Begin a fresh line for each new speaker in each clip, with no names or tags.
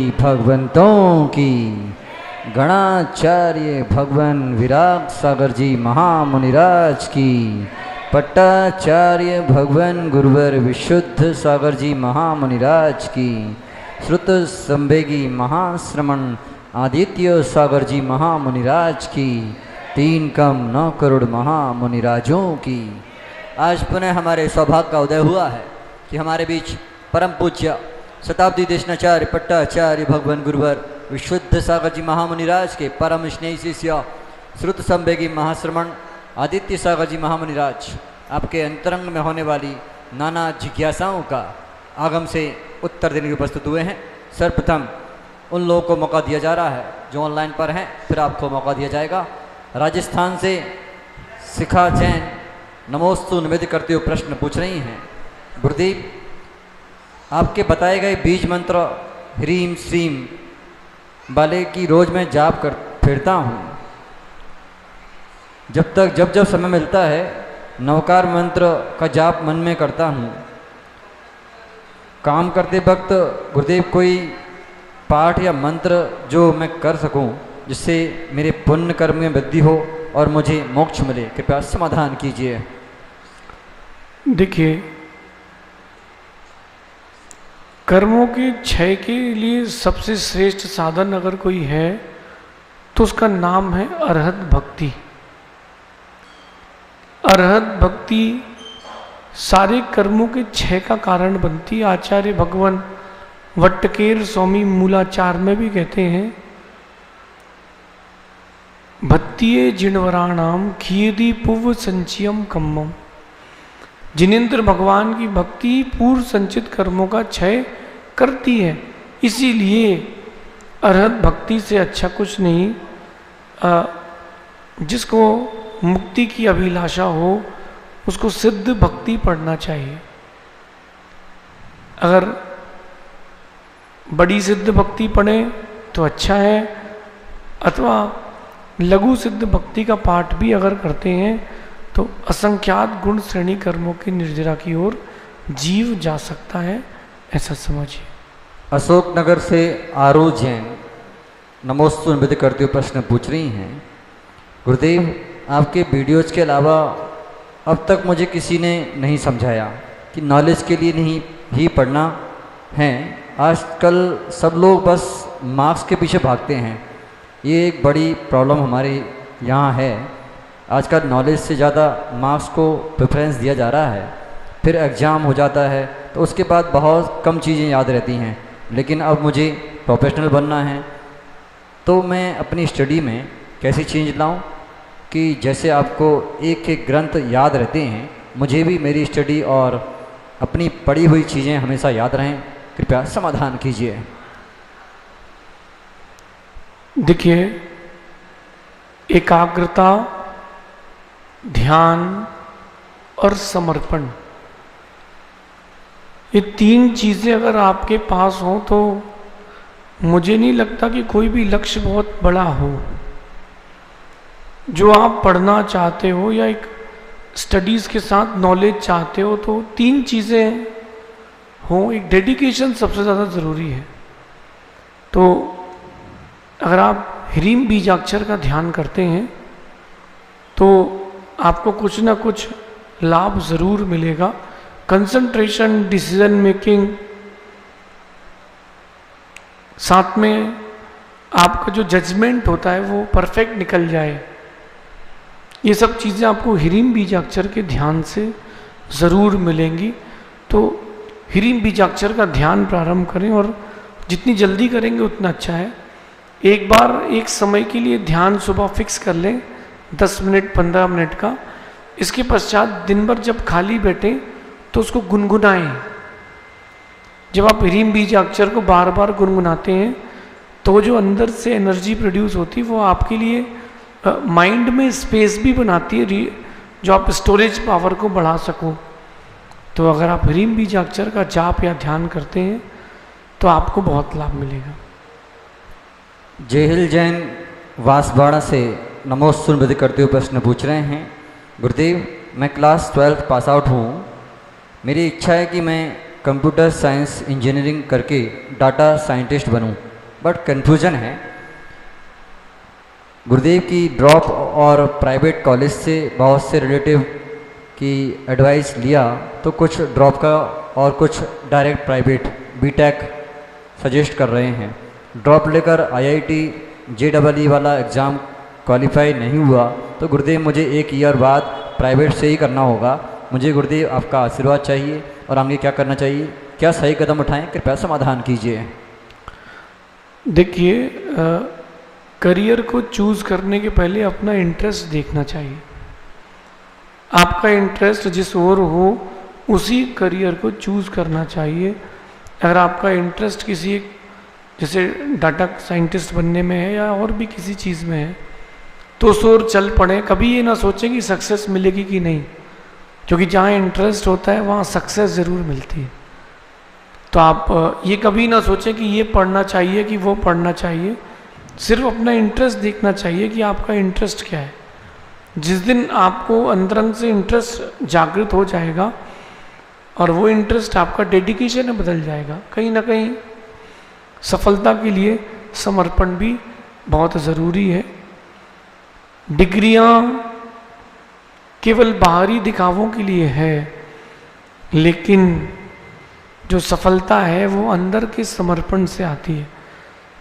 भगवंतों की गणाचार्य भगवान विराग सागर जी महामुनिराज की, पट्टाचार्य भगवान गुरुवर विशुद्ध सागर जी महामुनिराज की, श्रुत संवेगी महाश्रमण आदित्य सागर जी महामुनिराज की, 3 करोड़ महामुनिराजों की। आज पुनः हमारे सौभाग्य का उदय हुआ है कि हमारे बीच परम पूज्य शताब्दी देशनाचार्य पट्टाचार्य भगवान गुरुवर विशुद्ध सागर जी महामुनिराज के परम स्नेही शिष्य श्रुत संवेगी महाश्रमण आदित्य सागर जी महामुनिराज आपके अंतरंग में होने वाली नाना जिज्ञासाओं का आगम से उत्तर देने के प्रस्तुत हुए हैं। सर्वप्रथम उन लोगों को मौका दिया जा रहा है जो ऑनलाइन पर हैं, फिर आपको मौका दिया जाएगा। राजस्थान से शिखा जैन नमोस्तु निवेदन करते हुए प्रश्न पूछ रही हैं। गुरुदेव, आपके बताए गए बीज मंत्र ह्रीम श्रीम वाले की रोज मैं जाप कर फिरता हूँ। जब समय मिलता है नवकार मंत्र का जाप मन में करता हूँ। काम करते वक्त गुरुदेव कोई पाठ या मंत्र जो मैं कर सकूं जिससे मेरे पुण्य कर्म में वृद्धि हो और मुझे मोक्ष मिले, कृपया समाधान कीजिए।
देखिए, कर्मों के क्षय के लिए सबसे श्रेष्ठ साधन अगर कोई है तो उसका नाम है अरहत भक्ति। अरहत भक्ति सारे कर्मों के क्षय का कारण बनती है। आचार्य भगवान वट्टकेर स्वामी मूलाचार में भी कहते हैं, भत्तिये जिणवराणाम खियदि पूर्व संचयम कम्मम। जिनेन्द्र भगवान की भक्ति पूर्व संचित कर्मों का क्षय करती है। इसीलिए अरहत भक्ति से अच्छा कुछ नहीं। जिसको मुक्ति की अभिलाषा हो उसको सिद्ध भक्ति पढ़ना चाहिए। अगर बड़ी सिद्ध भक्ति पढ़े तो अच्छा है, अथवा लघु सिद्ध भक्ति का पाठ भी अगर करते हैं तो असंख्यात गुण श्रेणी कर्मों की निर्जरा की ओर जीव जा सकता है, ऐसा समझिए।
अशोकनगर से आरू जैन नमोस्तु निवेदन करते हुए प्रश्न पूछ रही हैं। गुरुदेव, आपके वीडियोज के अलावा अब तक मुझे किसी ने नहीं समझाया कि नॉलेज के लिए नहीं ही पढ़ना है। आजकल सब लोग बस मार्क्स के पीछे भागते हैं। ये एक बड़ी प्रॉब्लम हमारे यहाँ है। आजकल नॉलेज से ज़्यादा मार्क्स को प्रेफरेंस दिया जा रहा है। फिर एग्ज़ाम हो जाता है तो उसके बाद बहुत कम चीज़ें याद रहती हैं। लेकिन अब मुझे प्रोफेशनल बनना है तो मैं अपनी स्टडी में कैसी चेंज लाऊं कि जैसे आपको एक एक ग्रंथ याद रहते हैं, मुझे भी मेरी स्टडी और अपनी पढ़ी हुई चीज़ें हमेशा याद रहें, कृपया समाधान कीजिए।
देखिए, एकाग्रता, ध्यान और समर्पण, ये 3 चीज़ें अगर आपके पास हों तो मुझे नहीं लगता कि कोई भी लक्ष्य बहुत बड़ा हो। जो आप पढ़ना चाहते हो या एक स्टडीज़ के साथ नॉलेज चाहते हो तो 3 चीज़ें हों। एक डेडिकेशन सबसे ज़्यादा ज़रूरी है। तो अगर आप ह्रीम बीजाक्षर का ध्यान करते हैं तो आपको कुछ ना कुछ लाभ ज़रूर मिलेगा। कंसंट्रेशन, डिसीजन मेकिंग, साथ में आपका जो जजमेंट होता है वो परफेक्ट निकल जाए। ये सब चीज़ें आपको ह्रीम बीजाक्षर के ध्यान से ज़रूर मिलेंगी। तो ह्रीम बीजाक्षर का ध्यान प्रारंभ करें और जितनी जल्दी करेंगे उतना अच्छा है। एक बार एक समय के लिए ध्यान सुबह फिक्स कर लें, 10 मिनट 15 मिनट का। इसके पश्चात दिन भर जब खाली बैठें तो उसको गुनगुनाएं। जब आप ह्रीम बीजाक्षर को बार बार गुनगुनाते हैं तो जो अंदर से एनर्जी प्रोड्यूस होती है वो आपके लिए माइंड में स्पेस भी बनाती है जो आप स्टोरेज पावर को बढ़ा सको। तो अगर आप ह्रीम बीजाक्षर का जाप या ध्यान करते हैं तो आपको बहुत लाभ मिलेगा।
जेहिल जैन वासवाड़ा से नमोस्तु निवेदन करते हुए प्रश्न पूछ रहे हैं। गुरुदेव, मैं क्लास 12 पास आउट हूँ। मेरी इच्छा है कि मैं कंप्यूटर साइंस इंजीनियरिंग करके डाटा साइंटिस्ट बनूं। बट कन्फ्यूजन है। गुरुदेव की ड्रॉप और प्राइवेट कॉलेज से बहुत से रिलेटिव की एडवाइस लिया तो कुछ ड्रॉप का और कुछ डायरेक्ट प्राइवेट बीटेक सजेस्ट कर रहे हैं। ड्रॉप लेकर आईआईटी जेईई वाला एग्ज़ाम क्वालिफाई नहीं हुआ तो गुरुदेव मुझे 1 ईयर बाद प्राइवेट से ही करना होगा। मुझे गुरुदेव आपका आशीर्वाद चाहिए और आगे क्या करना चाहिए, क्या सही कदम उठाएं, कृपया समाधान कीजिए।
देखिए, करियर को चूज़ करने के पहले अपना इंटरेस्ट देखना चाहिए। आपका इंटरेस्ट जिस ओर हो उसी करियर को चूज़ करना चाहिए। अगर आपका इंटरेस्ट किसी एक जैसे डाटा साइंटिस्ट बनने में है या और भी किसी चीज़ में है तो उस ओर चल पड़े। कभी ये ना सोचें कि सक्सेस मिलेगी कि नहीं, क्योंकि जहाँ इंटरेस्ट होता है वहाँ सक्सेस ज़रूर मिलती है। तो आप ये कभी ना सोचें कि ये पढ़ना चाहिए कि वो पढ़ना चाहिए। सिर्फ अपना इंटरेस्ट देखना चाहिए कि आपका इंटरेस्ट क्या है। जिस दिन आपको अंतरंग से इंटरेस्ट जागृत हो जाएगा और वो इंटरेस्ट आपका डेडिकेशन में बदल जाएगा, कहीं ना कहीं सफलता के लिए समर्पण भी बहुत ज़रूरी है। डिग्रियां केवल बाहरी दिखावों के लिए है, लेकिन जो सफलता है वो अंदर के समर्पण से आती है।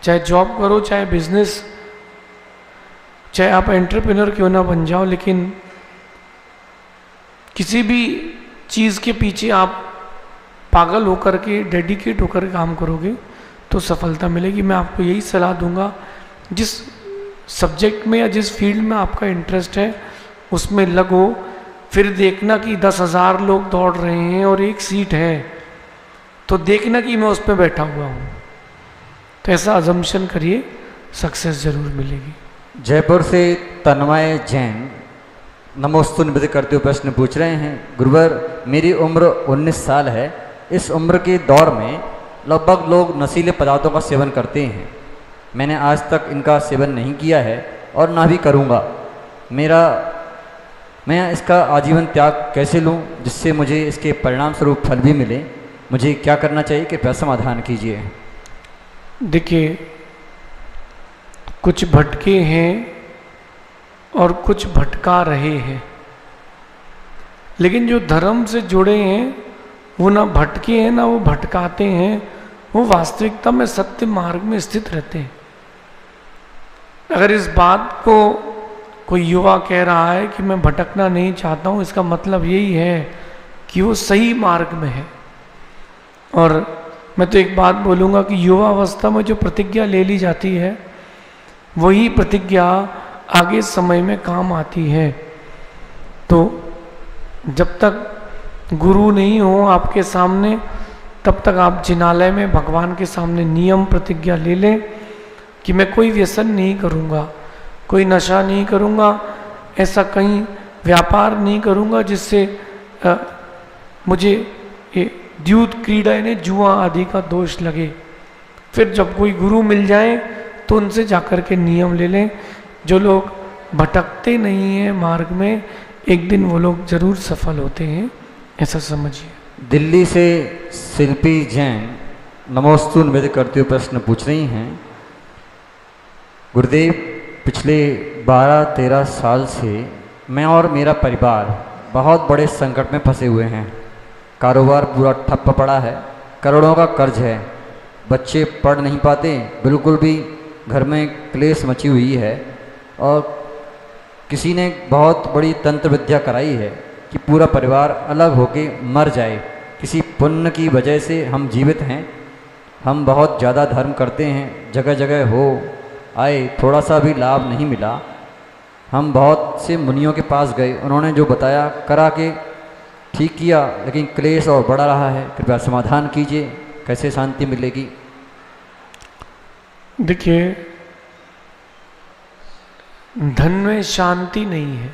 चाहे जॉब करो, चाहे बिजनेस, चाहे आप एंटरप्रेन्योर क्यों ना बन जाओ, लेकिन किसी भी चीज़ के पीछे आप पागल होकर के डेडिकेट होकर काम करोगे तो सफलता मिलेगी। मैं आपको यही सलाह दूंगा, जिस सब्जेक्ट में या जिस फील्ड में आपका इंटरेस्ट है उसमें लगो। फिर देखना कि 10,000 लोग दौड़ रहे हैं और एक सीट है तो देखना कि मैं उसमें बैठा हुआ हूँ। तो ऐसा अजम्पशन करिए, सक्सेस ज़रूर मिलेगी।
जयपुर से तन्मय जैन नमोस्तु निवेदित करते हुए प्रश्न पूछ रहे हैं, गुरुवर मेरी उम्र 19 साल है। इस उम्र के दौर में लगभग लोग नशीले पदार्थों का सेवन करते हैं। मैंने आज तक इनका सेवन नहीं किया है और ना भी करूँगा। मैं इसका आजीवन त्याग कैसे लूँ जिससे मुझे इसके परिणाम स्वरूप फल भी मिले? मुझे क्या करना चाहिए, कृपया समाधान कीजिए।
देखिए, कुछ भटके हैं और कुछ भटका रहे हैं, लेकिन जो धर्म से जुड़े हैं वो ना भटके हैं ना वो भटकाते हैं, वो वास्तविकता में सत्य मार्ग में स्थित रहते हैं। अगर इस बात को कोई युवा कह रहा है कि मैं भटकना नहीं चाहता हूँ, इसका मतलब यही है कि वो सही मार्ग में है। और मैं तो एक बात बोलूँगा कि युवा अवस्था में जो प्रतिज्ञा ले ली जाती है वही प्रतिज्ञा आगे समय में काम आती है। तो जब तक गुरु नहीं हो आपके सामने तब तक आप जिनालय में भगवान के सामने नियम प्रतिज्ञा ले लें कि मैं कोई व्यसन नहीं करूँगा, कोई नशा नहीं करूँगा, ऐसा कहीं व्यापार नहीं करूँगा जिससे मुझे ये द्यूत क्रीड़ा यानी जुआ आदि का दोष लगे। फिर जब कोई गुरु मिल जाए तो उनसे जाकर के नियम ले लें। जो लोग भटकते नहीं हैं मार्ग में, एक दिन वो लोग जरूर सफल होते हैं, ऐसा समझिए।
दिल्ली से शिल्पी जैन नमोस्तु निवेदित करते हुए प्रश्न पूछ रही हैं, गुरुदेव पिछले 12-13 साल से मैं और मेरा परिवार बहुत बड़े संकट में फंसे हुए हैं। कारोबार पूरा ठप्प पड़ा है, करोड़ों का कर्ज है, बच्चे पढ़ नहीं पाते, बिल्कुल भी घर में क्लेश मची हुई है और किसी ने बहुत बड़ी तंत्र विद्या कराई है कि पूरा परिवार अलग होके मर जाए। किसी पुण्य की वजह से हम जीवित हैं। हम बहुत ज़्यादा धर्म करते हैं, जगह जगह हो आए, थोड़ा सा भी लाभ नहीं मिला। हम बहुत से मुनियों के पास गए, उन्होंने जो बताया करा के ठीक किया, लेकिन क्लेश और बढ़ा रहा है। कृपया समाधान कीजिए, कैसे शांति मिलेगी?
देखिए, धन में शांति नहीं है,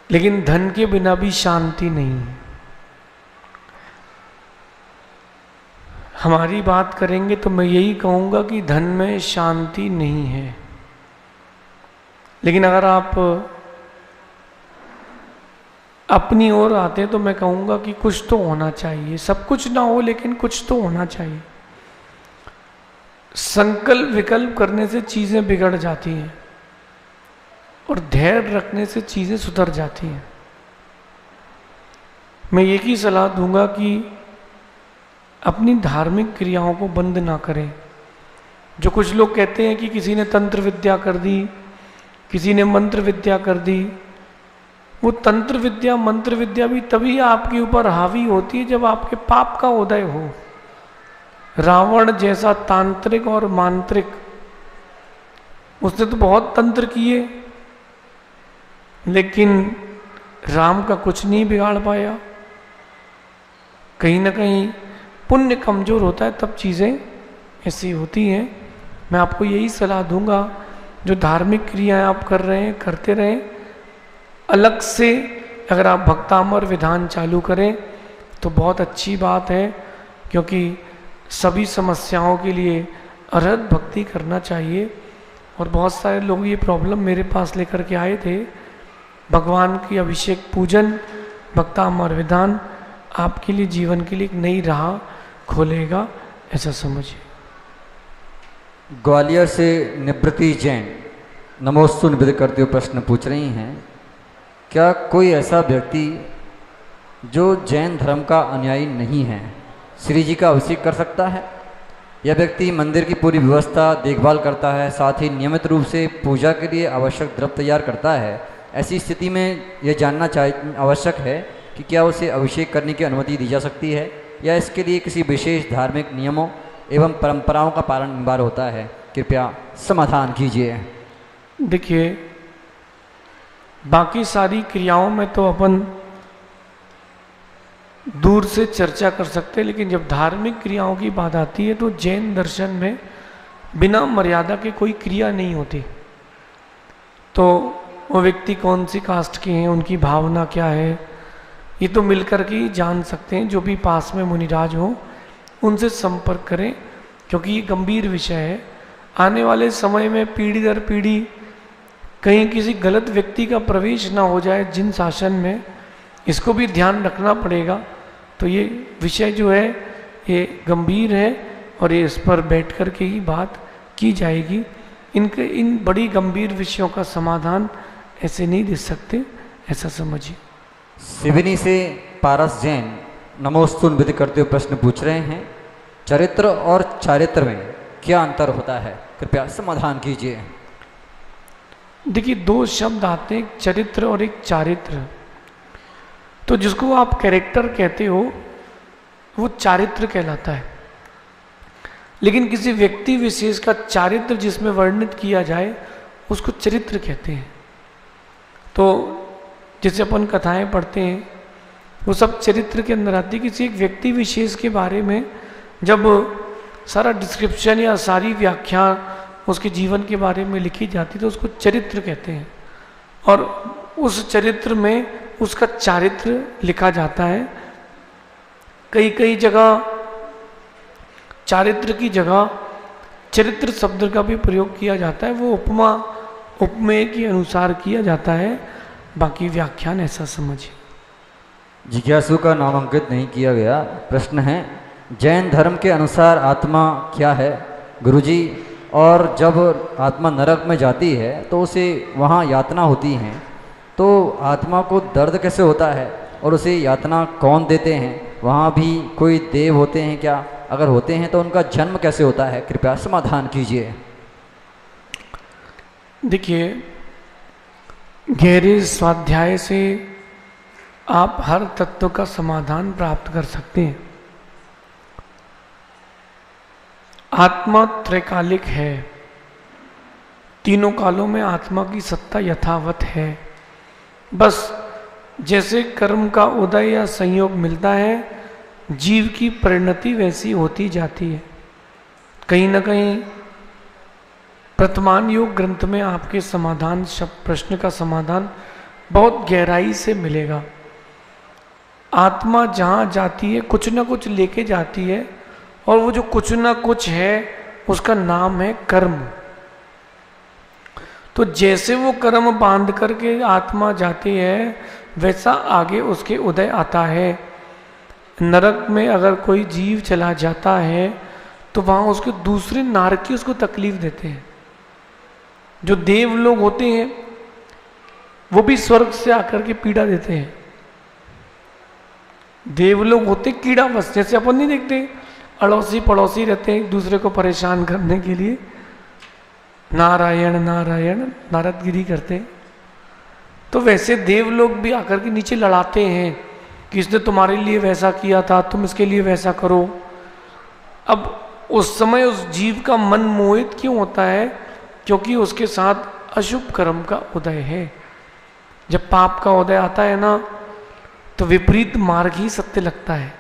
लेकिन धन के बिना भी शांति नहीं है। हमारी बात करेंगे तो मैं यही कहूँगा कि धन में शांति नहीं है, लेकिन अगर आप अपनी ओर आते हैं तो मैं कहूँगा कि कुछ तो होना चाहिए। सब कुछ ना हो लेकिन कुछ तो होना चाहिए। संकल्प विकल्प करने से चीज़ें बिगड़ जाती हैं और धैर्य रखने से चीज़ें सुधर जाती हैं। मैं एक ही सलाह दूंगा कि अपनी धार्मिक क्रियाओं को बंद ना करें। जो कुछ लोग कहते हैं कि किसी ने तंत्र विद्या कर दी, किसी ने मंत्र विद्या कर दी, वो तंत्र विद्या मंत्र विद्या भी तभी आपके ऊपर हावी होती है जब आपके पाप का उदय हो। रावण जैसा तांत्रिक और मांत्रिक, उसने तो बहुत तंत्र किए लेकिन राम का कुछ नहीं बिगाड़ पाया। कहीं ना कहीं पुण्य कमजोर होता है तब चीज़ें ऐसी होती हैं। मैं आपको यही सलाह दूंगा, जो धार्मिक क्रियाएं आप कर रहे हैं करते रहें। अलग से अगर आप भक्तामर विधान चालू करें तो बहुत अच्छी बात है, क्योंकि सभी समस्याओं के लिए अरहत भक्ति करना चाहिए। और बहुत सारे लोग ये प्रॉब्लम मेरे पास लेकर के आए थे। भगवान की अभिषेक पूजन भक्तामर विधान आपके लिए जीवन के लिए एक नई राह खोलेगा, ऐसा समझिए।
ग्वालियर से निवृत्ति जैन नमोस्तु निवेदन करते हुए प्रश्न पूछ रही हैं, क्या कोई ऐसा व्यक्ति जो जैन धर्म का अनुयायी नहीं है श्री जी का अभिषेक कर सकता है? यह व्यक्ति मंदिर की पूरी व्यवस्था देखभाल करता है, साथ ही नियमित रूप से पूजा के लिए आवश्यक द्रव्य तैयार करता है। ऐसी स्थिति में यह जानना आवश्यक है कि क्या उसे अभिषेक करने की अनुमति दी जा सकती है या इसके लिए किसी विशेष धार्मिक नियमों एवं परंपराओं का पालन अनिवार्य होता है? कृपया समाधान कीजिए।
देखिए, बाकी सारी क्रियाओं में तो अपन दूर से चर्चा कर सकते हैं, लेकिन जब धार्मिक क्रियाओं की बात आती है तो जैन दर्शन में बिना मर्यादा के कोई क्रिया नहीं होती। तो वो व्यक्ति कौन सी कास्ट के हैं, उनकी भावना क्या है, ये तो मिलकर के ही जान सकते हैं। जो भी पास में मुनिराज हो उनसे संपर्क करें, क्योंकि ये गंभीर विषय है। आने वाले समय में पीढ़ी दर पीढ़ी कहीं किसी गलत व्यक्ति का प्रवेश ना हो जाए जिन शासन में, इसको भी ध्यान रखना पड़ेगा। तो ये विषय जो है ये गंभीर है और ये इस पर बैठ कर के ही बात की जाएगी। इन बड़ी गंभीर विषयों का समाधान ऐसे नहीं दे सकते, ऐसा समझिए।
सिवनी से पारस जैन नमोस्तु निवेदन करते हुए प्रश्न पूछ रहे हैं, चरित्र और चारित्र में क्या अंतर होता है? कृपया समाधान कीजिए।
देखिए, दो शब्द आते हैं, एक चरित्र और एक चारित्र। तो जिसको आप कैरेक्टर कहते हो वो चारित्र कहलाता है, लेकिन किसी व्यक्ति विशेष का चारित्र जिसमें वर्णित किया जाए उसको चरित्र कहते हैं। तो जैसे अपन कथाएं पढ़ते हैं वो सब चरित्र के अंदर आती है। किसी एक व्यक्ति विशेष के बारे में जब सारा डिस्क्रिप्शन या सारी व्याख्या उसके जीवन के बारे में लिखी जाती तो उसको चरित्र कहते हैं, और उस चरित्र में उसका चारित्र लिखा जाता है। कई कई जगह चारित्र की जगह चरित्र शब्द का भी प्रयोग किया जाता है, वो उपमा उपमेय के अनुसार किया जाता है। बाकी व्याख्यान ऐसा समझिए।
जिज्ञासु का नाम अंकित नहीं किया गया। प्रश्न है, जैन धर्म के अनुसार आत्मा क्या है गुरुजी? और जब आत्मा नरक में जाती है तो उसे वहाँ यातना होती हैं, तो आत्मा को दर्द कैसे होता है और उसे यातना कौन देते हैं? वहाँ भी कोई देव होते हैं क्या? अगर होते हैं तो उनका जन्म कैसे होता है? कृपया समाधान कीजिए।
देखिए, गहरे स्वाध्याय से आप हर तत्व का समाधान प्राप्त कर सकते हैं। आत्मा त्रैकालिक है, तीनों कालों में आत्मा की सत्ता यथावत है। बस जैसे कर्म का उदय या संयोग मिलता है, जीव की परिणति वैसी होती जाती है। कहीं ना कहीं प्रथमान योग ग्रंथ में आपके समाधान प्रश्न का समाधान बहुत गहराई से मिलेगा। आत्मा जहाँ जाती है कुछ ना कुछ लेके जाती है, और वो जो कुछ ना कुछ है उसका नाम है कर्म। तो जैसे वो कर्म बांध करके आत्मा जाती है वैसा आगे उसके उदय आता है। नरक में अगर कोई जीव चला जाता है तो वहाँ उसके दूसरे नारकी उसको तकलीफ देते हैं। जो देव लोग होते हैं वो भी स्वर्ग से आकर के पीड़ा देते हैं। देव लोग होते कीड़ा बस, जैसे अपन नहीं देखते अड़ोसी पड़ोसी रहते हैं एक दूसरे को परेशान करने के लिए, नारायण नारायण नारदगिरी करते हैं। तो वैसे देव लोग भी आकर के नीचे लड़ाते हैं कि इसने तुम्हारे लिए वैसा किया था, तुम इसके लिए वैसा करो। अब उस समय उस जीव का मन मोहित क्यों होता है? क्योंकि उसके साथ अशुभ कर्म का उदय है। जब पाप का उदय आता है ना, तो विपरीत मार्ग ही सत्य लगता है,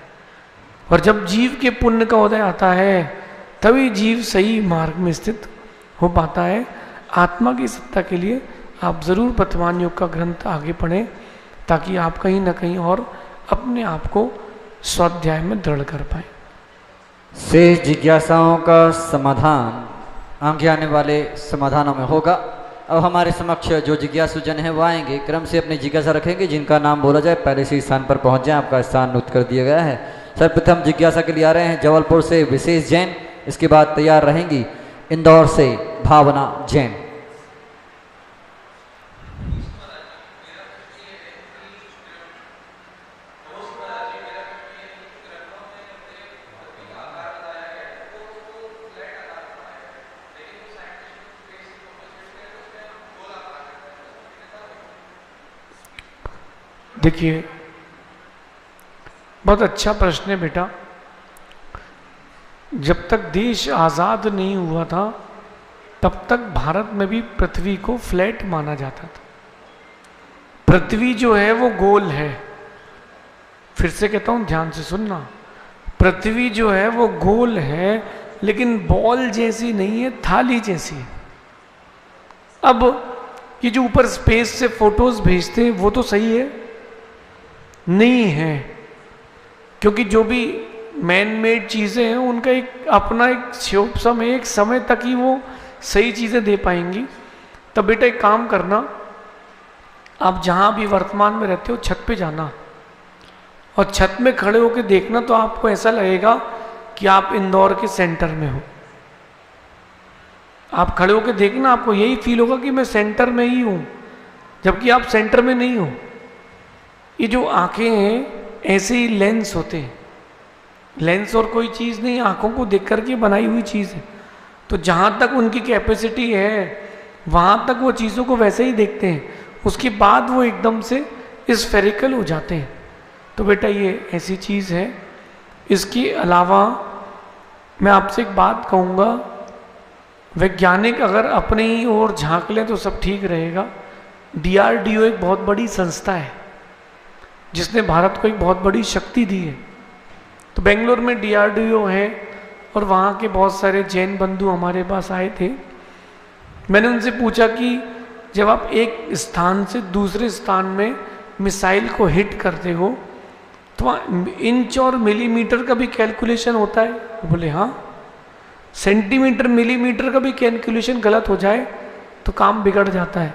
और जब जीव के पुण्य का उदय आता है तभी जीव सही मार्ग में स्थित हो पाता है। आत्मा की सत्ता के लिए आप जरूर वर्तमान योग का ग्रंथ आगे पढ़ें, ताकि आप कहीं ना कहीं और अपने आप को स्वाध्याय में दृढ़ कर पाए।
शेष जिज्ञासाओं का समाधान आगे आने वाले समाधानों में होगा। अब हमारे समक्ष जो जिज्ञासुजन है वो आएंगे, क्रम से अपनी जिज्ञासा रखेंगे। जिनका नाम बोला जाए पहले से स्थान पर पहुंच जाए, आपका स्थान नोट कर दिया गया है। सर्वप्रथम जिज्ञासा के लिए आ रहे हैं जबलपुर से विशेष जैन, इसके बाद तैयार रहेंगी इंदौर से भावना जैन।
देखिए, बहुत अच्छा प्रश्न है बेटा। जब तक देश आज़ाद नहीं हुआ था तब तक भारत में भी पृथ्वी को फ्लैट माना जाता था। पृथ्वी जो है वो गोल है। फिर से कहता हूँ, ध्यान से सुनना। पृथ्वी जो है वो गोल है, लेकिन बॉल जैसी नहीं है, थाली जैसी है। अब ये जो ऊपर स्पेस से फोटोज भेजते हैं वो तो सही है नहीं है, क्योंकि जो भी मैन मेड चीज़ें हैं उनका एक अपना एक समय, एक समय तक ही वो सही चीज़ें दे पाएंगी। तब बेटा एक काम करना, आप जहाँ भी वर्तमान में रहते हो छत पे जाना, और छत में खड़े होकर देखना, तो आपको ऐसा लगेगा कि आप इंदौर के सेंटर में हो। आप खड़े होकर देखना, आपको यही फील होगा कि मैं सेंटर में ही हूँ, जबकि आप सेंटर में नहीं हो। ये जो आंखें हैं ऐसे ही लेंस होते हैं। लेंस और कोई चीज़ नहीं, आंखों को देख करके बनाई हुई चीज़ है। तो जहाँ तक उनकी कैपेसिटी है वहाँ तक वो चीज़ों को वैसे ही देखते हैं, उसके बाद वो एकदम से स्फेरिकल हो जाते हैं। तो बेटा ये ऐसी चीज़ है। इसके अलावा मैं आपसे एक बात कहूँगा, वैज्ञानिक अगर अपने ही ओर झांक लें तो सब ठीक रहेगा। DRDO एक बहुत बड़ी संस्था है जिसने भारत को एक बहुत बड़ी शक्ति दी है। तो बेंगलोर में DRDO है, और वहाँ के बहुत सारे जैन बंधु हमारे पास आए थे। मैंने उनसे पूछा कि जब आप एक स्थान से दूसरे स्थान में मिसाइल को हिट करते हो तो वहाँ इंच और मिलीमीटर का भी कैलकुलेशन होता है? बोले हाँ। सेंटीमीटर मिलीमीटर का भी कैलकुलेशन गलत हो जाए तो काम बिगड़ जाता है।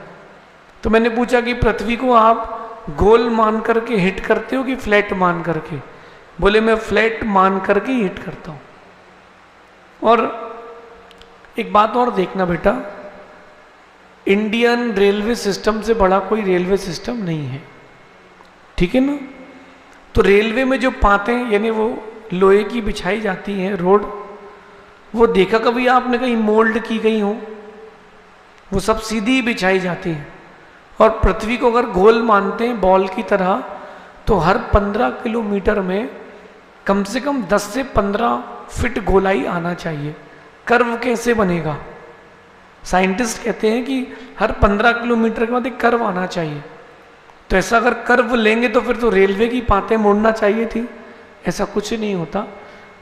तो मैंने पूछा कि पृथ्वी को आप गोल मान करके हिट करते हो कि फ्लैट मान करके? बोले मैं फ्लैट मान करके हिट करता हूँ। और एक बात और देखना बेटा, इंडियन रेलवे सिस्टम से बड़ा कोई रेलवे सिस्टम नहीं है, ठीक है ना? तो रेलवे में जो पातें यानी वो लोहे की बिछाई जाती हैं रोड, वो देखा कभी आपने कहीं मोल्ड की गई हो? वो सब सीधी बिछाई जाती हैं। और पृथ्वी को अगर गोल मानते हैं बॉल की तरह, तो हर 15 किलोमीटर में कम से कम 10 से 15 फीट गोलाई आना चाहिए। कर्व कैसे बनेगा? साइंटिस्ट कहते हैं कि हर 15 किलोमीटर के बाद एक कर्व आना चाहिए। तो ऐसा अगर कर्व लेंगे तो फिर तो रेलवे की पातें मोड़ना चाहिए थी। ऐसा कुछ नहीं होता।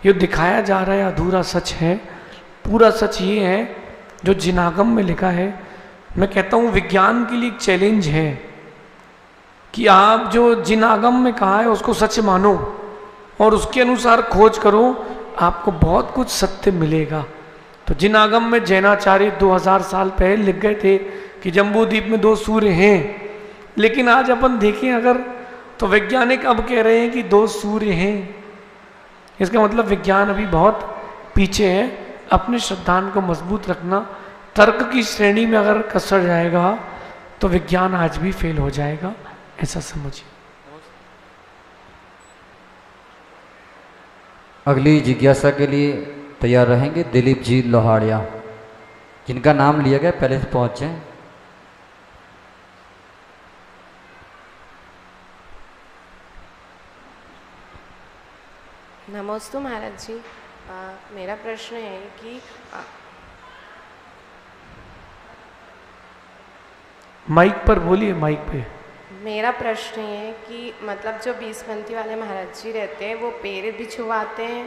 ये दिखाया जा रहा है अधूरा सच है। पूरा सच ये है जो जिनागम में लिखा है। मैं कहता हूँ विज्ञान के लिए एक चैलेंज है कि आप जो जिनागम में कहा है उसको सच मानो और उसके अनुसार खोज करो, आपको बहुत कुछ सत्य मिलेगा। तो जिनागम में जैनाचार्य 2000 साल पहले लिख गए थे कि जम्बू द्वीप में 2 सूर्य हैं, लेकिन आज अपन देखें अगर तो वैज्ञानिक अब कह रहे हैं कि 2 सूर्य हैं। इसका मतलब विज्ञान अभी बहुत पीछे है। अपने श्रद्धान को मजबूत रखना। तर्क की श्रेणी में अगर कसर जाएगा तो विज्ञान आज भी फेल हो जाएगा, ऐसा समझिए।
अगली जिज्ञासा के लिए तैयार रहेंगे दिलीप जी लोहाड़िया, जिनका नाम लिया गया पहले से पहुंचे।
नमोस्तु महाराज जी। मेरा प्रश्न है कि
माइक पर बोलिए, माइक पे।
मेरा प्रश्न है कि मतलब जो 20 वाले महाराज जी रहते हैं वो पैर भी छुआते हैं,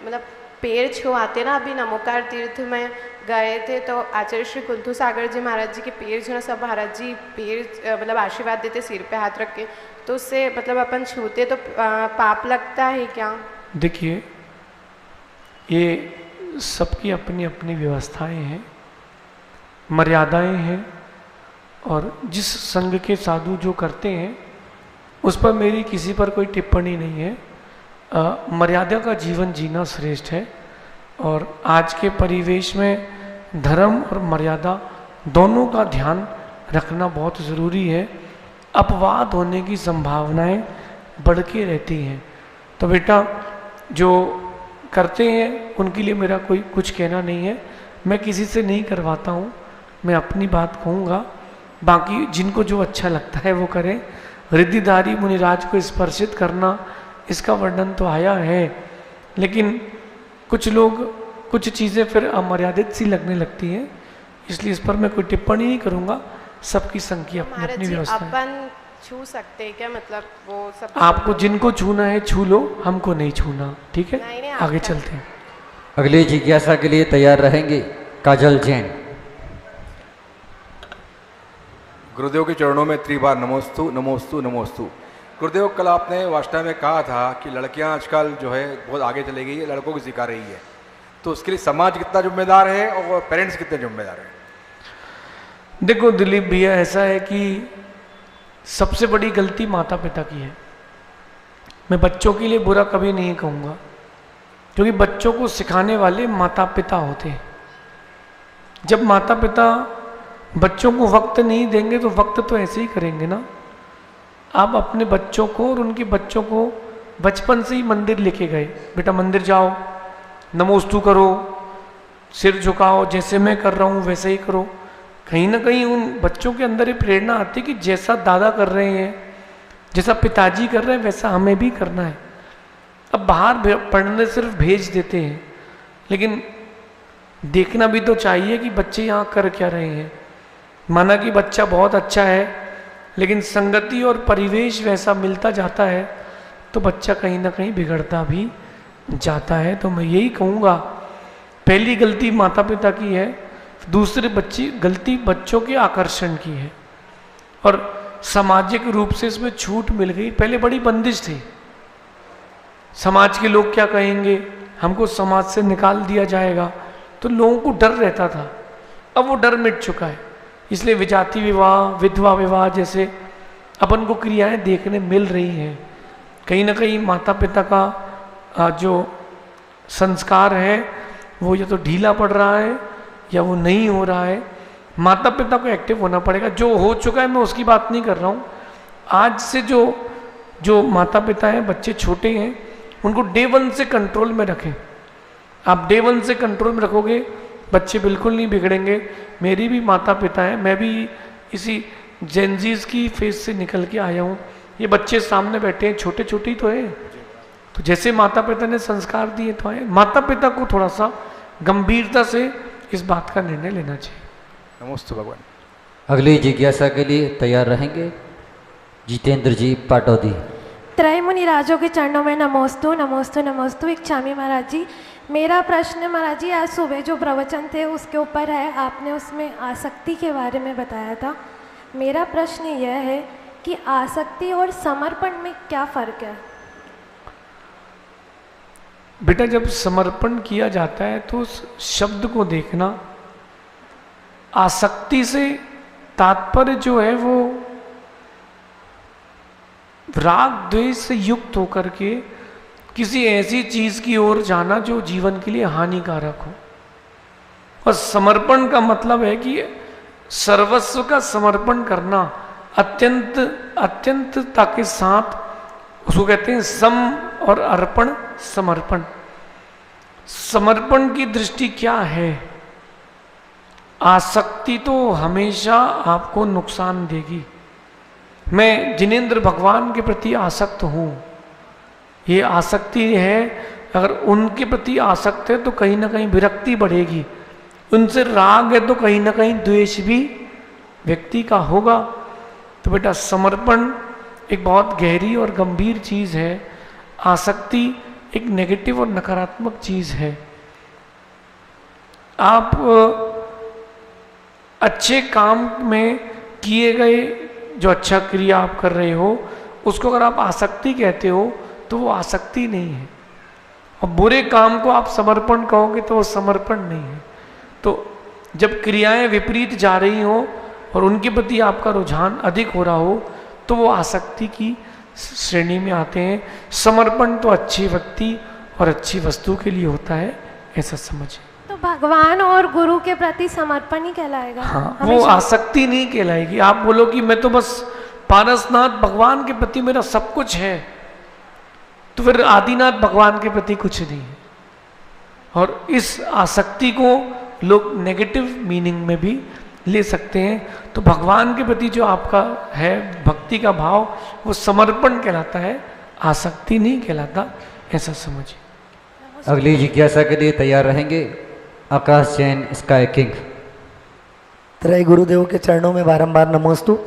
मतलब पैर छुआते ना। अभी नमोकार तीर्थ में गए थे तो आचार्य श्री कुंथु सागर जी महाराज जी के पैर जो ना सब महाराज जी पैर मतलब आशीर्वाद देते सिर पे हाथ रख के, तो उससे मतलब अपन छूते तो पाप लगता है क्या?
देखिए, ये सबकी अपनी अपनी व्यवस्थाएं हैं, मर्यादाएं हैं, और जिस संघ के साधु जो करते हैं उस पर मेरी किसी पर कोई टिप्पणी नहीं है। मर्यादा का जीवन जीना श्रेष्ठ है, और आज के परिवेश में धर्म और मर्यादा दोनों का ध्यान रखना बहुत ज़रूरी है। अपवाद होने की संभावनाएं बढ़ के रहती हैं, तो बेटा जो करते हैं उनके लिए मेरा कोई कुछ कहना नहीं है। मैं किसी से नहीं करवाता हूँ, मैं अपनी बात कहूँगा, बाकी जिनको जो अच्छा लगता है वो करें। रिद्धिधारी मुनिराज को स्पर्शित करना, इसका वर्णन तो आया है, लेकिन कुछ लोग कुछ चीज़ें फिर अमर्यादित सी लगने लगती हैं, इसलिए इस पर मैं कोई टिप्पणी नहीं करूँगा। सबकी संख्या अपनी अपनी व्यवस्था है।
अपन छू सकते हैं क्या? मतलब वो सब
आपको जिनको छूना है छू लो, हमको नहीं छूना, ठीक है?
नहीं,
आगे चलते हैं।
अगली जिज्ञासा के लिए तैयार रहेंगे काजल जैन।
गुरुदेव के चरणों में त्रिबार नमोस्तु नमोस्तु नमोस्तु। गुरुदेव, कल आपने वाष्टा में कहा था कि लड़कियां आजकल जो है बहुत आगे चली गई है, लड़कों को सिखा रही है, तो उसके लिए समाज कितना जिम्मेदार है और पेरेंट्स कितने जिम्मेदार हैं?
देखो दिलीप भैया, ऐसा है कि सबसे बड़ी गलती माता पिता की है। मैं बच्चों के लिए बुरा कभी नहीं कहूँगा, क्योंकि बच्चों को सिखाने वाले माता पिता होते हैं। जब माता पिता बच्चों को वक्त नहीं देंगे तो वक्त तो ऐसे ही करेंगे ना। आप अपने बच्चों को और उनके बच्चों को बचपन से ही मंदिर लेके गए, बेटा मंदिर जाओ, नमोस्तु करो, सिर झुकाओ, जैसे मैं कर रहा हूँ वैसे ही करो। कहीं ना कहीं उन बच्चों के अंदर ये प्रेरणा आती है कि जैसा दादा कर रहे हैं, जैसा पिताजी कर रहे हैं, वैसा हमें भी करना है। अब बाहर पढ़ने सिर्फ भेज देते हैं, लेकिन देखना भी तो चाहिए कि बच्चे यहाँ कर क्या रहे हैं। माना कि बच्चा बहुत अच्छा है, लेकिन संगति और परिवेश वैसा मिलता जाता है तो बच्चा कहीं ना कहीं बिगड़ता भी जाता है। तो मैं यही कहूँगा, पहली गलती माता पिता की है, दूसरी गलती बच्चों के आकर्षण की है, और सामाजिक रूप से इसमें छूट मिल गई। पहले बड़ी बंदिश थी, समाज के लोग क्या कहेंगे, हमको समाज से निकाल दिया जाएगा, तो लोगों को डर रहता था। अब वो डर मिट चुका है, इसलिए विजाति विवाह, विधवा विवाह जैसे अपन को क्रियाएं देखने मिल रही हैं। कहीं ना कहीं माता पिता का जो संस्कार है वो या तो ढीला पड़ रहा है या वो नहीं हो रहा है। माता पिता को एक्टिव होना पड़ेगा। जो हो चुका है मैं उसकी बात नहीं कर रहा हूँ। आज से जो माता पिता हैं, बच्चे छोटे हैं, उनको डे 1 से कंट्रोल में रखें। आप डे 1 से कंट्रोल में रखोगे, बच्चे बिल्कुल नहीं बिगड़ेंगे। मेरी भी माता पिता हैं, मैं भी इसी जेनजीज की फेज से निकल के आया हूँ। ये बच्चे सामने बैठे हैं, छोटे छोटे ही तो हैं, तो जैसे माता पिता ने संस्कार दिए तो आए। माता पिता को थोड़ा सा गंभीरता से इस बात का निर्णय लेना चाहिए।
नमस्ते भगवान।
अगली जिज्ञासा के लिए तैयार रहेंगे जितेंद्र जी पाटौदी।
त्रय मुनि राजों के चरणों में नमोस्तु नमोस्तु नमोस्तु। इच्छामी महाराज जी, मेरा प्रश्न महाराज जी आज सुबह जो प्रवचन थे उसके ऊपर है। आपने उसमें आसक्ति के बारे में बताया था। मेरा प्रश्न यह है कि आसक्ति और समर्पण में क्या फ़र्क है?
बेटा, जब समर्पण किया जाता है तो उस शब्द को देखना। आसक्ति से तात्पर्य जो है वो राग द्वेष से युक्त होकर के किसी ऐसी चीज की ओर जाना जो जीवन के लिए हानिकारक हो। और समर्पण का मतलब है कि सर्वस्व का समर्पण करना, अत्यंतता के साथ, उसको कहते हैं सम और अर्पण समर्पण। समर्पण की दृष्टि क्या है? आसक्ति तो हमेशा आपको नुकसान देगी। मैं जिनेंद्र भगवान के प्रति आसक्त हूं, ये आसक्ति है। अगर उनके प्रति आसक्त है तो कहीं ना कहीं विरक्ति बढ़ेगी, उनसे राग है तो कहीं ना कहीं द्वेष भी व्यक्ति का होगा। तो बेटा समर्पण एक बहुत गहरी और गंभीर चीज है। आसक्ति एक नेगेटिव और नकारात्मक चीज है। आप अच्छे काम में किए गए जो अच्छा क्रिया आप कर रहे हो उसको अगर आप आसक्ति कहते हो तो वो आसक्ति नहीं है, और बुरे काम को आप समर्पण कहोगे तो वो समर्पण नहीं है। तो जब क्रियाएं विपरीत जा रही हो और उनके प्रति आपका रुझान अधिक हो रहा हो तो वो आसक्ति की श्रेणी में आते हैं। समर्पण तो अच्छे व्यक्ति और अच्छी वस्तु के लिए होता है, ऐसा समझिए।
तो भगवान और गुरु के प्रति समर्पण ही कहलाएगा।
हाँ, वो आसक्ति नहीं कहलाएगी। आप बोलो कि मैं तो बस पारसनाथ भगवान के प्रति मेरा सब कुछ है, तो फिर आदिनाथ भगवान के प्रति कुछ नहीं है। और इस आसक्ति को लोग नेगेटिव मीनिंग में भी ले सकते हैं। तो भगवान के प्रति जो आपका है भक्ति का भाव, वो समर्पण कहलाता है, आसक्ति नहीं कहलाता, ऐसा समझिए।
अगली जिज्ञासा के लिए तैयार रहेंगे आकाश जैन, स्काई किंग।
त्रय गुरुदेव के चरणों में बारंबार नमोस्तु।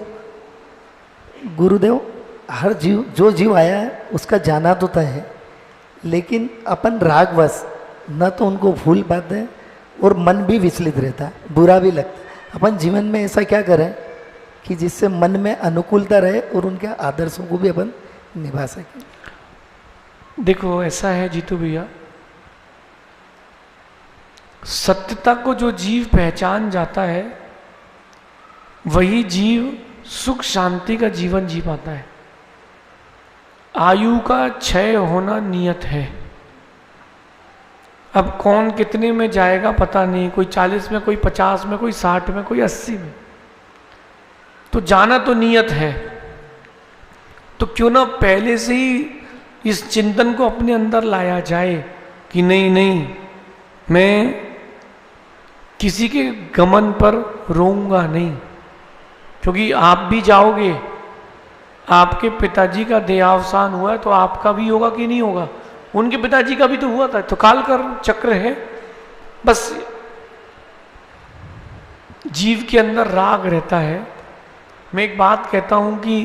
गुरुदेव, हर जीव, जो जीव आया है उसका जाना तो तय है, लेकिन अपन रागवश न तो उनको भूल पाते हैं और मन भी विचलित रहता है, बुरा भी लगता है। अपन जीवन में ऐसा क्या करें कि जिससे मन में अनुकूलता रहे और उनके आदर्शों को भी अपन निभा सकें?
देखो ऐसा है जीतू भैया, सत्यता को जो जीव पहचान जाता है वही जीव सुख शांति का जीवन जी पाता है। आयु का क्षय होना नियत है। अब कौन कितने में जाएगा पता नहीं, कोई 40 में, कोई 50 में, कोई 60 में, कोई 80 में, तो जाना तो नियत है। तो क्यों ना पहले से ही इस चिंतन को अपने अंदर लाया जाए कि नहीं नहीं, मैं किसी के गमन पर रोऊंगा नहीं, क्योंकि आप भी जाओगे। आपके पिताजी का देहावसान हुआ है तो आपका भी होगा कि नहीं होगा? उनके पिताजी का भी तो हुआ था, तो काल का चक्र है। बस जीव के अंदर राग रहता है। मैं एक बात कहता हूं कि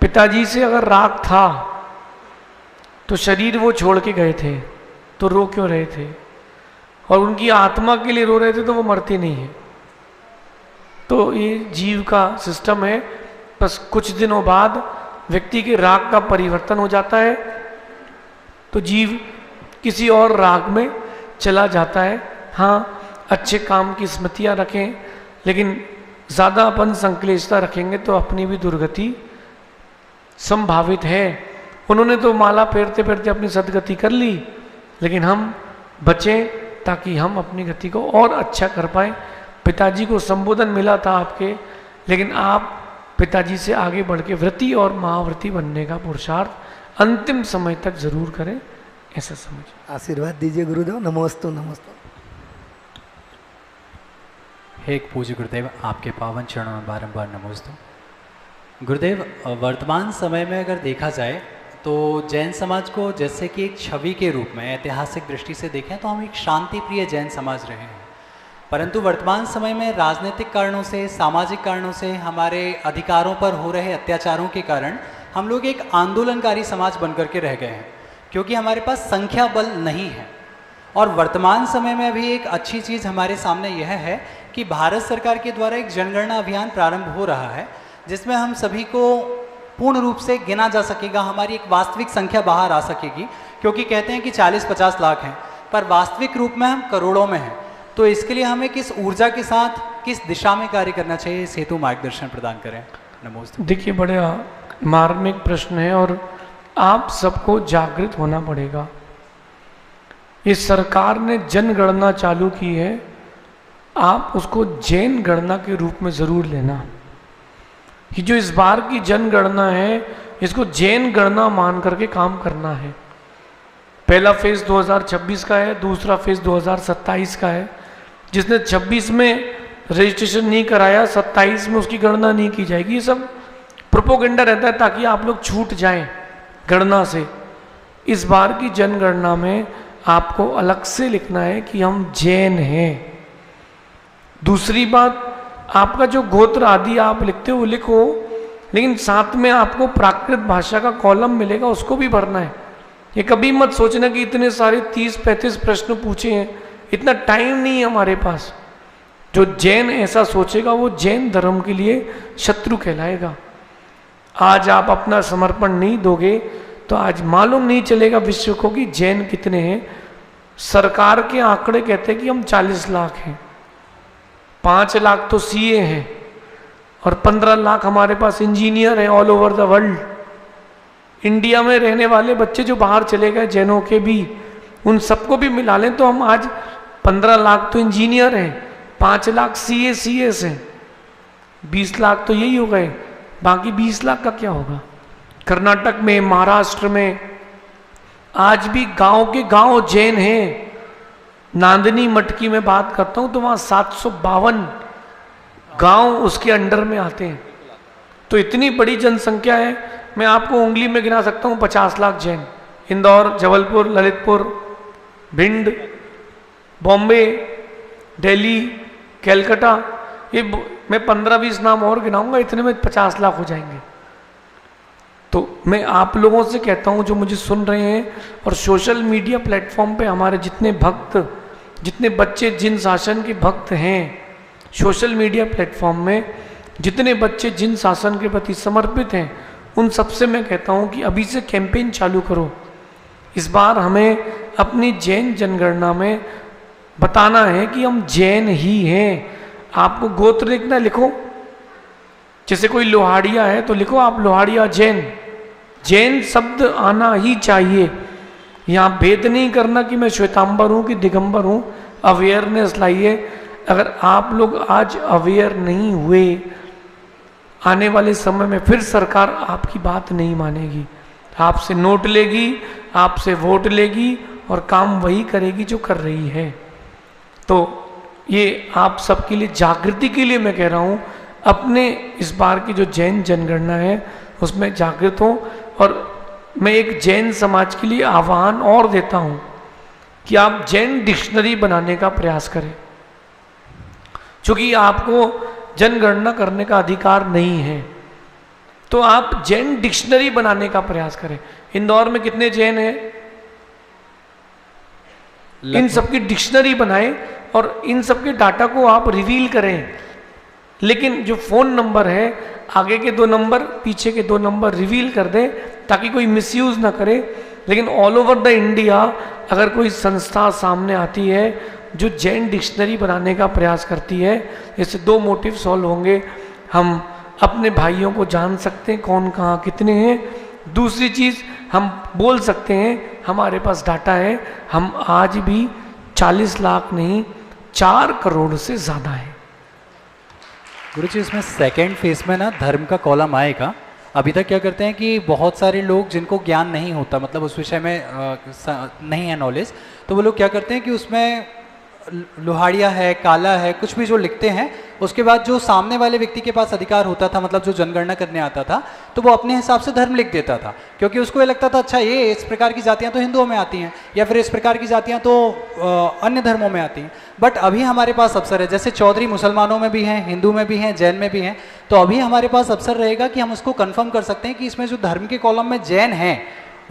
पिताजी से अगर राग था तो शरीर वो छोड़ के गए थे, तो रो क्यों रहे थे? और उनकी आत्मा के लिए रो रहे थे तो वो मरती नहीं है। तो ये जीव का सिस्टम है। बस कुछ दिनों बाद व्यक्ति के राग का परिवर्तन हो जाता है, तो जीव किसी और राग में चला जाता है। हाँ, अच्छे काम की स्मृतियाँ रखें, लेकिन ज़्यादा अपन संक्लेशता रखेंगे तो अपनी भी दुर्गति संभावित है। उन्होंने तो माला फेरते फेरते अपनी सदगति कर ली, लेकिन हम बचें ताकि हम अपनी गति को और अच्छा कर पाएँ। पिताजी को संबोधन मिला था आपके, लेकिन आप पिताजी से आगे बढ़ के व्रती और महाव्रती बनने का पुरुषार्थ अंतिम समय तक जरूर करें, ऐसा समझिए।
आशीर्वाद दीजिए गुरुदेव। नमोस्तु नमोस्तु।
हे एक पूज्य गुरुदेव, आपके पावन चरणों में बारंबार नमोस्तु। गुरुदेव, वर्तमान समय में अगर देखा जाए तो जैन समाज को जैसे कि एक छवि के रूप में ऐतिहासिक दृष्टि से देखें तो हम एक शांति प्रिय जैन समाज रहे हैं, परंतु वर्तमान समय में राजनीतिक कारणों से, सामाजिक कारणों से, हमारे अधिकारों पर हो रहे अत्याचारों के कारण हम लोग एक आंदोलनकारी समाज बनकर के रह गए हैं, क्योंकि हमारे पास संख्या बल नहीं है। और वर्तमान समय में अभी एक अच्छी चीज़ हमारे सामने यह है कि भारत सरकार के द्वारा एक जनगणना अभियान प्रारंभ हो रहा है, जिसमें हम सभी को पूर्ण रूप से गिना जा सकेगा, हमारी एक वास्तविक संख्या बाहर आ सकेगी। क्योंकि कहते हैं कि 40-50 लाख हैं, पर वास्तविक रूप में हम करोड़ों में हैं। तो इसके लिए हमें किस ऊर्जा के साथ, किस दिशा में कार्य करना चाहिए, इस हेतु मार्गदर्शन प्रदान करें। नमस्ते।
देखिए, बड़ा मार्मिक प्रश्न है और आप सबको जागृत होना पड़ेगा। ये सरकार ने जनगणना चालू की है, आप उसको जैन गणना के रूप में ज़रूर लेना। कि जो इस बार की जनगणना है इसको जैन गणना मान करके काम करना है। पहला फेज 2026 का है, दूसरा फेज 2027 का है। जिसने 26 में रजिस्ट्रेशन नहीं कराया, 27 में उसकी गणना नहीं की जाएगी। ये सब प्रोपोगेंडा रहता है ताकि आप लोग छूट जाएं गणना से। इस बार की जनगणना में आपको अलग से लिखना है कि हम जैन हैं। दूसरी बात, आपका जो गोत्र आदि आप लिखते हो लिखो, लेकिन साथ में आपको प्राकृत भाषा का कॉलम मिलेगा, उसको भी भरना है। ये कभी मत सोचना कि इतने सारे 30-35 प्रश्न पूछे हैं, इतना टाइम नहीं है हमारे पास। जो जैन ऐसा सोचेगा वो जैन धर्म के लिए शत्रु कहलाएगा। आज आप अपना समर्पण नहीं दोगे तो आज मालूम नहीं चलेगा विश्व को कि जैन कितने हैं। सरकार के आंकड़े कहते हैं कि हम 40 लाख हैं, 5 लाख तो सीए हैं और 15 लाख हमारे पास इंजीनियर हैं all over the world. India में रहने वाले बच्चे जो बाहर चले गए जैनों के भी, उन सबको भी मिला लें तो हम आज 15 लाख तो इंजीनियर हैं, 5 लाख सीएस हैं, 20 लाख तो यही हो गए। बाकी 20 लाख का क्या होगा? कर्नाटक में, महाराष्ट्र में आज भी गांव के गांव जैन हैं। नांदनी मठ की मैं बात करता हूं तो वहां 752 गांव उसके अंडर में आते हैं। तो इतनी बड़ी जनसंख्या है, मैं आपको उंगली में गिना सकता हूं 50 लाख जैन। इंदौर, जबलपुर, ललितपुर, भिंड, बॉम्बे, दिल्ली, कलकत्ता, ये मैं 15-20 नाम और गिनाऊंगा, इतने में 50 लाख हो जाएंगे। तो मैं आप लोगों से कहता हूं जो मुझे सुन रहे हैं और सोशल मीडिया प्लेटफॉर्म पे हमारे जितने भक्त, जितने बच्चे जिन शासन के भक्त हैं, सोशल मीडिया प्लेटफॉर्म में जितने बच्चे जिन शासन के प्रति समर्पित हैं, उन सबसे मैं कहता हूं कि अभी से कैंपेन चालू करो। इस बार हमें अपनी जैन जनगणना में बताना है कि हम जैन ही हैं। आपको गोत्र लिखना, लिखो। जैसे कोई लोहाड़िया है तो लिखो आप लोहाड़िया जैन। जैन शब्द आना ही चाहिए। यहाँ भेद नहीं करना कि मैं श्वेतांबर हूँ कि दिगंबर हूँ। अवेयरनेस लाइए। अगर आप लोग आज अवेयर नहीं हुए, आने वाले समय में फिर सरकार आपकी बात नहीं मानेगी, आपसे नोट लेगी, आपसे वोट लेगी और काम वही करेगी जो कर रही है। तो ये आप सबके लिए जागृति के लिए मैं कह रहा हूँ, अपने इस बार की जो जैन जनगणना है उसमें जागृत हो। और मैं एक जैन समाज के लिए आह्वान और देता हूँ कि आप जैन डिक्शनरी बनाने का प्रयास करें, क्योंकि आपको जनगणना करने का अधिकार नहीं है। तो आप जैन डिक्शनरी बनाने का प्रयास करें। इंदौर में कितने जैन हैं, इन सबकी डिक्शनरी बनाएं और इन सबके डाटा को आप रिवील करें। लेकिन जो फ़ोन नंबर है, आगे के 2 नंबर, पीछे के 2 नंबर रिवील कर दें ताकि कोई मिसयूज़ ना करे। लेकिन ऑल ओवर द इंडिया अगर कोई संस्था सामने आती है जो जैन डिक्शनरी बनाने का प्रयास करती है, इससे 2 मोटिव सॉल्व होंगे। हम अपने भाइयों को जान सकते हैं कौन कहाँ कितने हैं। दूसरी चीज़, हम बोल सकते हैं हमारे पास डाटा है, हम आज भी 40 लाख नहीं 4 करोड़ से ज़्यादा है।
गुरुजी, इसमें सेकेंड फेज में ना धर्म का कॉलम आएगा। अभी तक क्या करते हैं कि बहुत सारे लोग जिनको ज्ञान नहीं होता, मतलब उस विषय में नहीं है नॉलेज, तो वो लोग क्या करते हैं कि उसमें लोहाड़िया है, काला है, कुछ भी जो लिखते हैं, उसके बाद जो सामने वाले व्यक्ति के पास अधिकार होता था, मतलब जो जनगणना करने आता था, तो वो अपने हिसाब से धर्म लिख देता था, क्योंकि उसको ये लगता था अच्छा ये इस प्रकार की जातियां तो हिंदुओं में आती हैं, या फिर इस प्रकार की जातियां तो अन्य धर्मों में आती हैं। बट अभी हमारे पास अवसर है, जैसे चौधरी मुसलमानों में भी हैं, हिंदू में भी हैं, जैन में भी हैं, तो अभी हमारे पास अवसर रहेगा कि हम उसको कन्फर्म कर सकते हैं कि इसमें जो धर्म के कॉलम में जैन है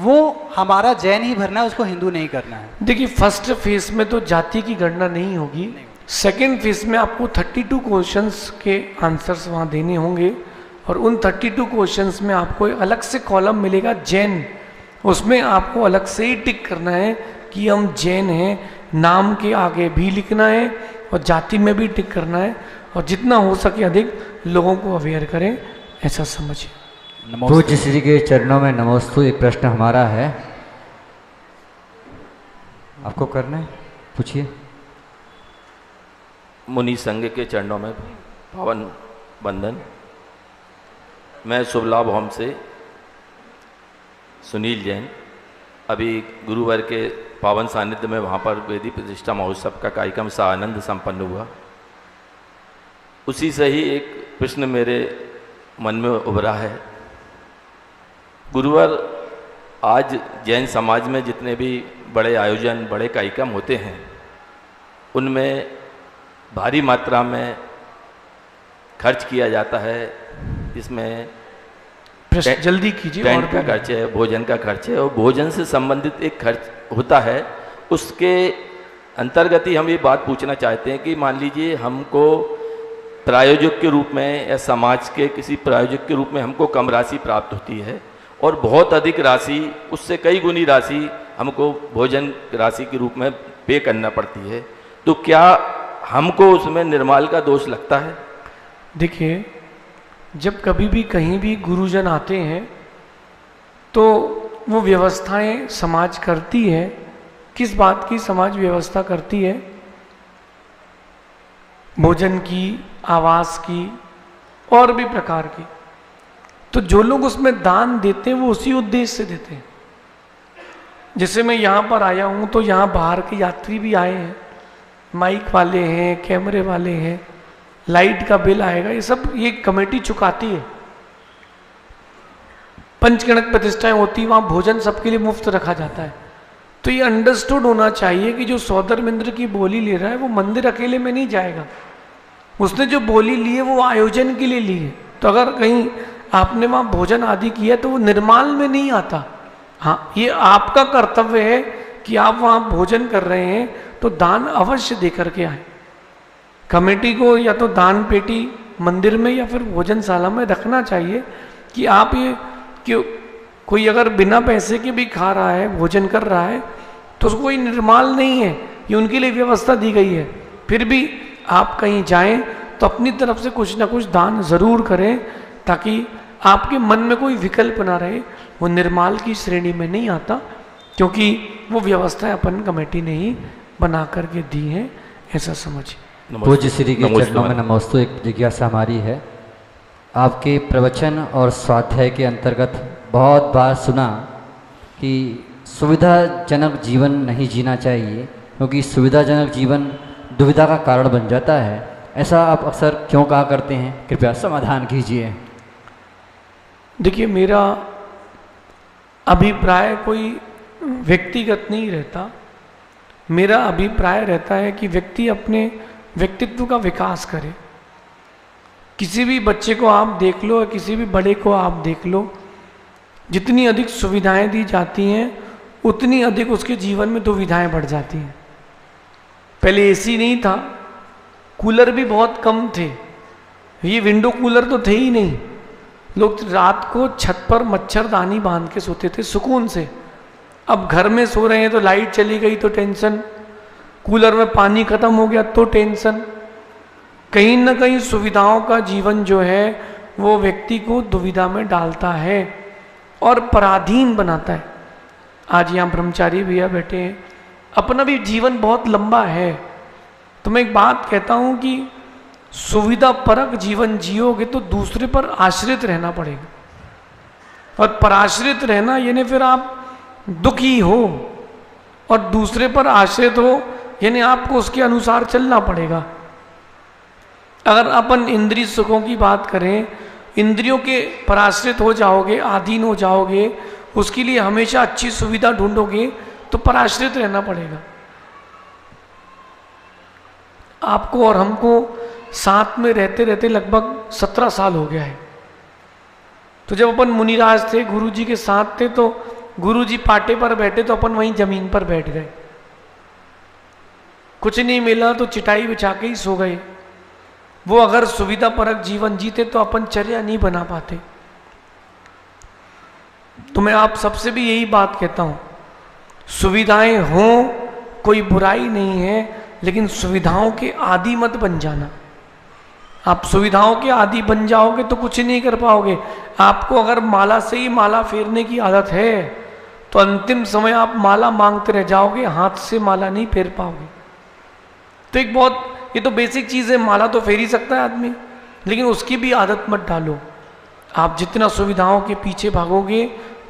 वो हमारा जैन ही भरना है, उसको हिंदू नहीं करना है।
देखिए, फर्स्ट फेज में तो जाति की गणना नहीं होगी। सेकेंड फेज में आपको 32 क्वेश्चंस के आंसर्स वहाँ देने होंगे और उन 32 क्वेश्चंस में आपको एक अलग से कॉलम मिलेगा जैन। उसमें आपको अलग से ही टिक करना है कि हम जैन हैं, नाम के आगे भी लिखना है और जाति में भी टिक करना है, और जितना हो सके अधिक लोगों को अवेयर करें, ऐसा समझिए।
पूज्य श्री के चरणों में नमोस्तु। एक प्रश्न हमारा है, आपको करना है, पूछिए।
मुनि संघ के चरणों में पावन वंदन। मैं शुभ लाभ होम से सुनील जैन। अभी गुरुवार के पावन सानिध्य में वहाँ पर वेदी प्रतिष्ठा महोत्सव का कार्यक्रम सानंद संपन्न हुआ। उसी से ही एक प्रश्न मेरे मन में उभरा है। गुरुवार आज जैन समाज में जितने भी बड़े आयोजन, बड़े कार्यक्रम होते हैं, उनमें भारी मात्रा में खर्च किया जाता है। इसमें
जल्दी कीजिए।
टेंट का खर्च है, भोजन का खर्च है, और भोजन से संबंधित एक खर्च होता है। उसके अंतर्गत ही हम ये बात पूछना चाहते हैं कि मान लीजिए हमको प्रायोजक के रूप में या समाज के किसी प्रायोजक के रूप में हमको कम राशि प्राप्त होती है और बहुत अधिक राशि, उससे कई गुनी राशि हमको भोजन राशि के रूप में पे करना पड़ती है, तो क्या हमको उसमें निर्माल का दोष लगता है?
देखिए, जब कभी भी कहीं भी गुरुजन आते हैं तो वो व्यवस्थाएं समाज करती है। किस बात की समाज व्यवस्था करती है? भोजन की, आवास की और भी प्रकार की। तो जो लोग उसमें दान देते हैं वो उसी उद्देश्य से देते हैं। जैसे मैं यहाँ पर आया हूँ तो यहाँ बाहर के यात्री भी आए हैं, माइक वाले हैं, कैमरे वाले हैं, लाइट का बिल आएगा, ये सब ये कमेटी चुकाती है। पंचगणक प्रतिष्ठाएं होती है, वहाँ भोजन सबके लिए मुफ्त रखा जाता है। तो ये अंडरस्टूड होना चाहिए कि जो सौदरमिंद्र की बोली ले रहा है वो मंदिर अकेले में नहीं जाएगा। उसने जो बोली ली है वो आयोजन के लिए ली है। तो अगर कहीं आपने वहाँ भोजन आदि किया तो वो निर्माल में नहीं आता। हाँ, ये आपका कर्तव्य है कि आप वहाँ भोजन कर रहे हैं तो दान अवश्य दे करके आए। कमेटी को या तो दान पेटी मंदिर में या फिर भोजनशाला में रखना चाहिए कि आप ये क्यों, कोई अगर बिना पैसे के भी खा रहा है, भोजन कर रहा है, तो उसको कोई निर्माल नहीं है, ये उनके लिए व्यवस्था दी गई है। फिर भी आप कहीं जाएं तो अपनी तरफ से कुछ ना कुछ दान ज़रूर करें ताकि आपके मन में कोई विकल्प ना रहे। वो निर्माल की श्रेणी में नहीं आता, क्योंकि वो व्यवस्था अपन कमेटी ने ही बना करके दी है, ऐसा समझिए।
पूज्य श्री के चरणों में नमोस्तु। एक जिज्ञासा हमारी है, आपके प्रवचन और स्वाध्याय के अंतर्गत बहुत बार सुना कि सुविधाजनक जीवन नहीं जीना चाहिए, क्योंकि सुविधाजनक जीवन दुविधा का कारण बन जाता है। ऐसा आप अक्सर क्यों कहा करते हैं? कृपया समाधान कीजिए।
देखिए, मेरा अभिप्राय कोई व्यक्तिगत नहीं रहता। मेरा अभिप्राय रहता है कि व्यक्ति अपने व्यक्तित्व का विकास करे। किसी भी बच्चे को आप देख लो या किसी भी बड़े को आप देख लो, जितनी अधिक सुविधाएं दी जाती हैं उतनी अधिक उसके जीवन में दुविधाएं बढ़ जाती हैं। पहले एसी नहीं था, कूलर भी बहुत कम थे, ये विंडो कूलर तो थे ही नहीं। लोग रात को छत पर मच्छरदानी बांध के सोते थे सुकून से। अब घर में सो रहे हैं तो लाइट चली गई तो टेंशन, कूलर में पानी खत्म हो गया तो टेंशन। कहीं ना कहीं सुविधाओं का जीवन जो है वो व्यक्ति को दुविधा में डालता है और पराधीन बनाता है। आज यहाँ ब्रह्मचारी भैया बैठे हैं, अपना भी जीवन बहुत लंबा है। तो मैं एक बात कहता हूँ कि सुविधा परक जीवन जियोगे तो दूसरे पर आश्रित रहना पड़ेगा, और पराश्रित रहना यानी फिर आप दुखी हो, और दूसरे पर आश्रित हो यानी आपको उसके अनुसार चलना पड़ेगा। अगर अपन इंद्रिय सुखों की बात करें, इंद्रियों के पराश्रित हो जाओगे, अधीन हो जाओगे, उसके लिए हमेशा अच्छी सुविधा ढूंढोगे तो पराश्रित रहना पड़ेगा। आपको और हमको साथ में रहते रहते लगभग 17 साल हो गया है। तो जब अपन मुनिराज थे, गुरुजी के साथ थे, तो गुरुजी पाटे पर बैठे तो अपन वहीं जमीन पर बैठ गए। कुछ नहीं मिला तो चिटाई बिछा के ही सो गए। वो अगर सुविधा परक जीवन जीते तो अपन चर्या नहीं बना पाते। तो मैं आप सबसे भी यही बात कहता हूं, सुविधाएं हों कोई बुराई नहीं है, लेकिन सुविधाओं के आदी मत बन जाना। आप सुविधाओं के आदी बन जाओगे तो कुछ नहीं कर पाओगे। आपको अगर माला से ही माला फेरने की आदत है तो अंतिम समय आप माला मांगते रह जाओगे, हाथ से माला नहीं फेर पाओगे। तो एक बहुत, ये तो बेसिक चीज़ है, माला तो फेर ही सकता है आदमी, लेकिन उसकी भी आदत मत डालो। आप जितना सुविधाओं के पीछे भागोगे,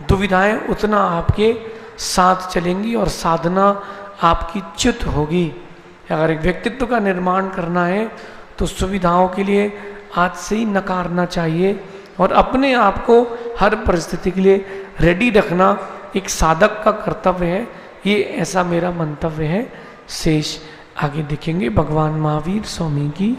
दुविधाएं उतना आपके साथ चलेंगी और साधना आपकी च्युत होगी। अगर एक व्यक्तित्व का निर्माण करना है तो सुविधाओं के लिए आज से ही नकारना चाहिए और अपने आप को हर परिस्थिति के लिए रेडी रखना एक साधक का कर्तव्य है। ये ऐसा मेरा मंतव्य है। शेष आगे देखेंगे। भगवान महावीर स्वामी की